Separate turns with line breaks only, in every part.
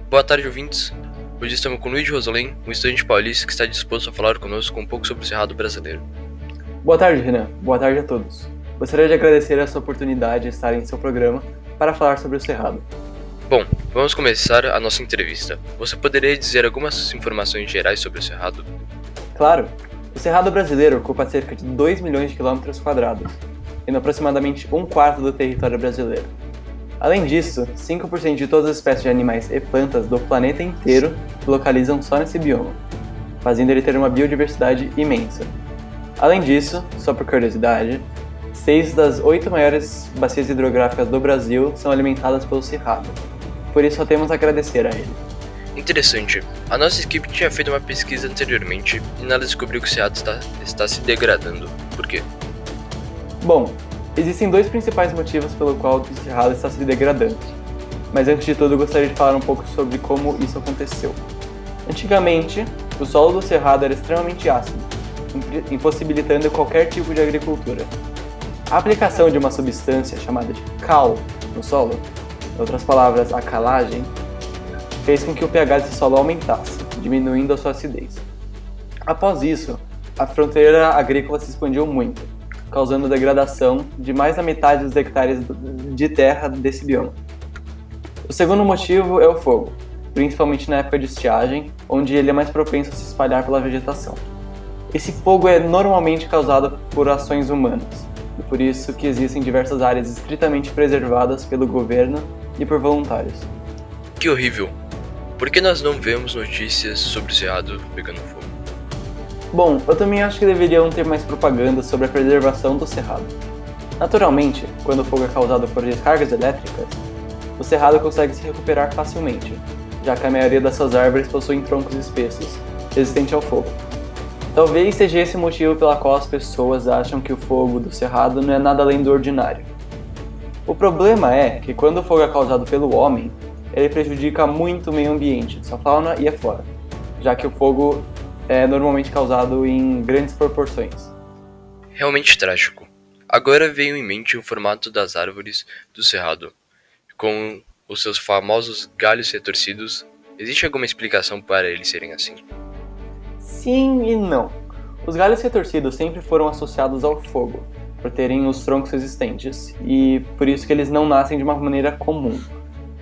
Boa tarde, ouvintes. Hoje estamos com Luiz de Rosolém, um estudante paulista que está disposto a falar conosco um pouco sobre o Cerrado brasileiro.
Boa tarde, Renan. Boa tarde a todos. Gostaria de agradecer essa oportunidade de estar em seu programa para falar sobre o Cerrado.
Bom, vamos começar a nossa entrevista. Você poderia dizer algumas informações gerais sobre o Cerrado?
Claro, o Cerrado brasileiro ocupa cerca de 2 milhões de quilômetros quadrados, tendo aproximadamente um quarto do território brasileiro. Além disso, 5% de todas as espécies de animais e plantas do planeta inteiro se localizam só nesse bioma, fazendo ele ter uma biodiversidade imensa. Além disso, só por curiosidade, 6 das 8 maiores bacias hidrográficas do Brasil são alimentadas pelo Cerrado. Por isso só temos a agradecer a ele.
Interessante. A nossa equipe tinha feito uma pesquisa anteriormente e nela descobriu que o Cerrado está se degradando. Por quê?
Bom, existem dois principais motivos pelo qual o Cerrado está se degradando. Mas antes de tudo, eu gostaria de falar um pouco sobre como isso aconteceu. Antigamente, o solo do Cerrado era extremamente ácido, impossibilitando qualquer tipo de agricultura. A aplicação de uma substância chamada de cal no solo, em outras palavras, a calagem, fez com que o pH desse solo aumentasse, diminuindo a sua acidez. Após isso, a fronteira agrícola se expandiu muito, causando degradação de mais da metade dos hectares de terra desse bioma. O segundo motivo é o fogo, principalmente na época de estiagem, onde ele é mais propenso a se espalhar pela vegetação. Esse fogo é normalmente causado por ações humanas, e por isso que existem diversas áreas estritamente preservadas pelo governo e por voluntários.
Que horrível! Por que nós não vemos notícias sobre o Cerrado pegando fogo?
Bom, eu também acho que deveriam ter mais propaganda sobre a preservação do Cerrado. Naturalmente, quando o fogo é causado por descargas elétricas, o Cerrado consegue se recuperar facilmente, já que a maioria das suas árvores possuem troncos espessos, resistentes ao fogo. Talvez seja esse o motivo pela qual as pessoas acham que o fogo do Cerrado não é nada além do ordinário. O problema é que quando o fogo é causado pelo homem, ele prejudica muito o meio ambiente, sua fauna e a flora, já que o fogo é normalmente causado em grandes proporções.
Realmente trágico. Agora veio em mente o formato das árvores do Cerrado, com os seus famosos galhos retorcidos. Existe alguma explicação para eles serem assim?
Sim e não. Os galhos retorcidos sempre foram associados ao fogo, por terem os troncos resistentes, e por isso que eles não nascem de uma maneira comum.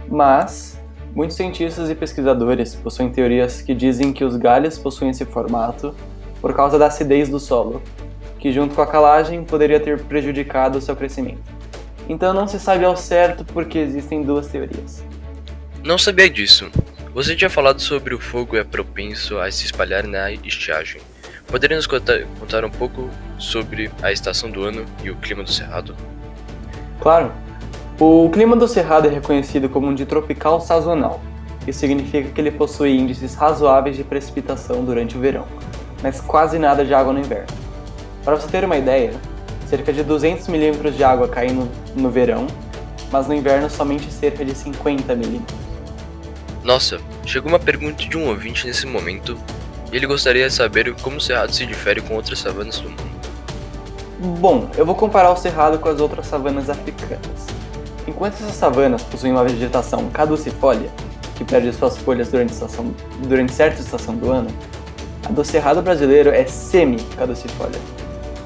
Mas, muitos cientistas e pesquisadores possuem teorias que dizem que os galhos possuem esse formato por causa da acidez do solo, que junto com a calagem poderia ter prejudicado o seu crescimento. Então não se sabe ao certo porque existem duas teorias.
Não sabia disso. Você tinha falado sobre o fogo é propenso a se espalhar na estiagem. Poderia nos contar um pouco sobre a estação do ano e o clima do Cerrado?
Claro, o clima do Cerrado é reconhecido como um de tropical sazonal. Isso significa que ele possui índices razoáveis de precipitação durante o verão, mas quase nada de água no inverno. Para você ter uma ideia, cerca de 200 milímetros de água caem no verão, mas no inverno somente cerca de 50 milímetros.
Nossa, chegou uma pergunta de um ouvinte nesse momento, e ele gostaria de saber como o Cerrado se difere com outras savanas do mundo.
Bom, eu vou comparar o Cerrado com as outras savanas africanas. Enquanto essas savanas possuem uma vegetação caducifólia, que perde suas folhas durante certa estação do ano, a do Cerrado brasileiro é semi-caducifólia.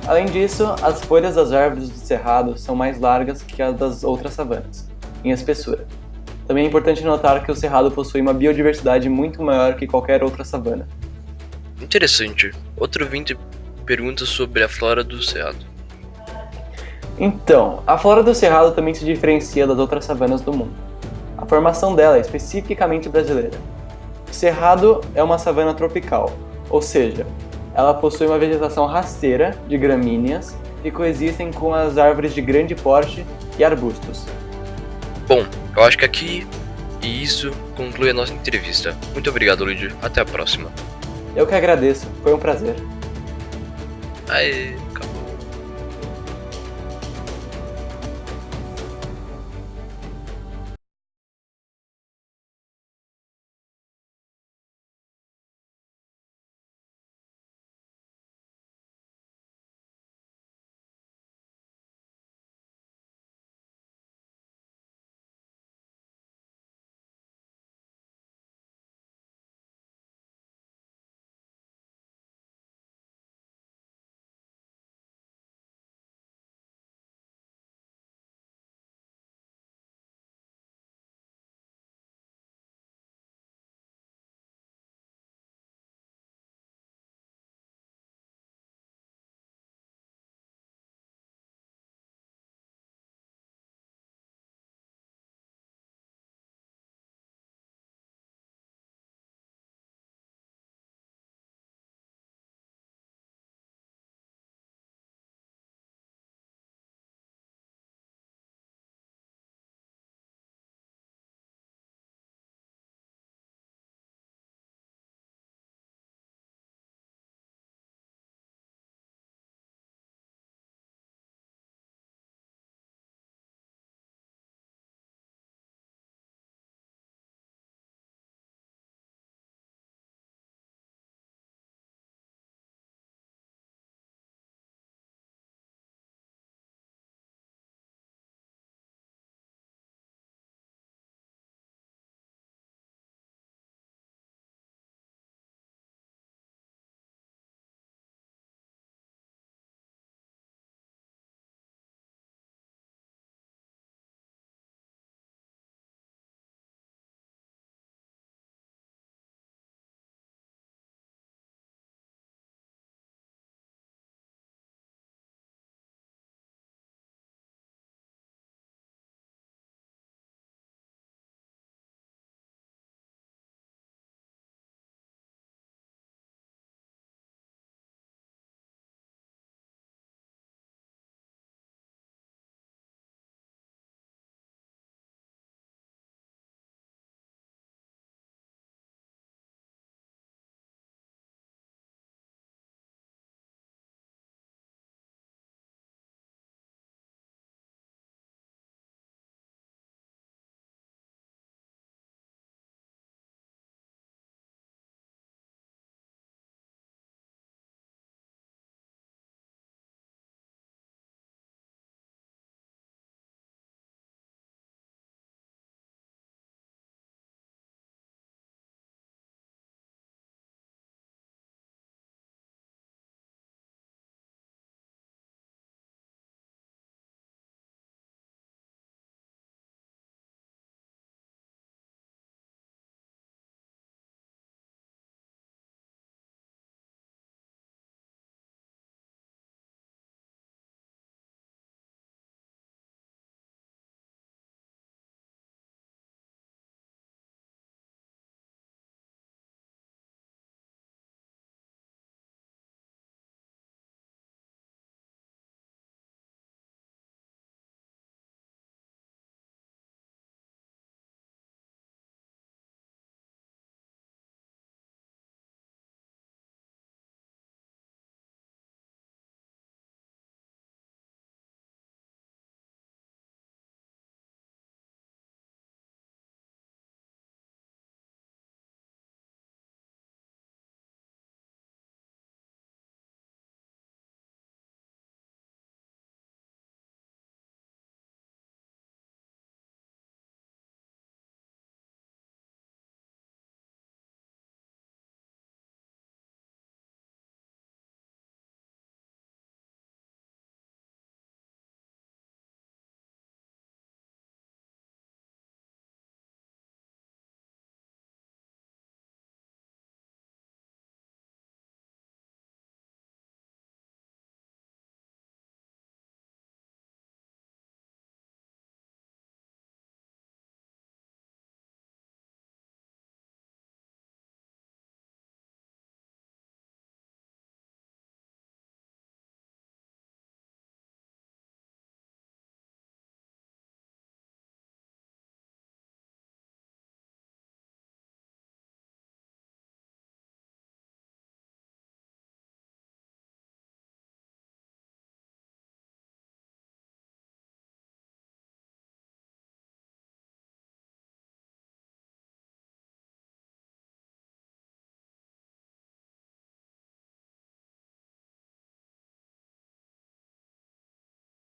Além disso, as folhas das árvores do Cerrado são mais largas que as das outras savanas, em espessura. Também é importante notar que o Cerrado possui uma biodiversidade muito maior que qualquer outra savana.
Interessante. Outro ouvinte pergunta sobre a flora do Cerrado.
Então, a flora do Cerrado também se diferencia das outras savanas do mundo. A formação dela é especificamente brasileira. O Cerrado é uma savana tropical, ou seja, ela possui uma vegetação rasteira de gramíneas que coexistem com as árvores de grande porte e arbustos.
Bom, eu acho que aqui e isso conclui a nossa entrevista. Muito obrigado, Luigi. Até a próxima.
Eu que agradeço, foi um prazer.
Aê, calma.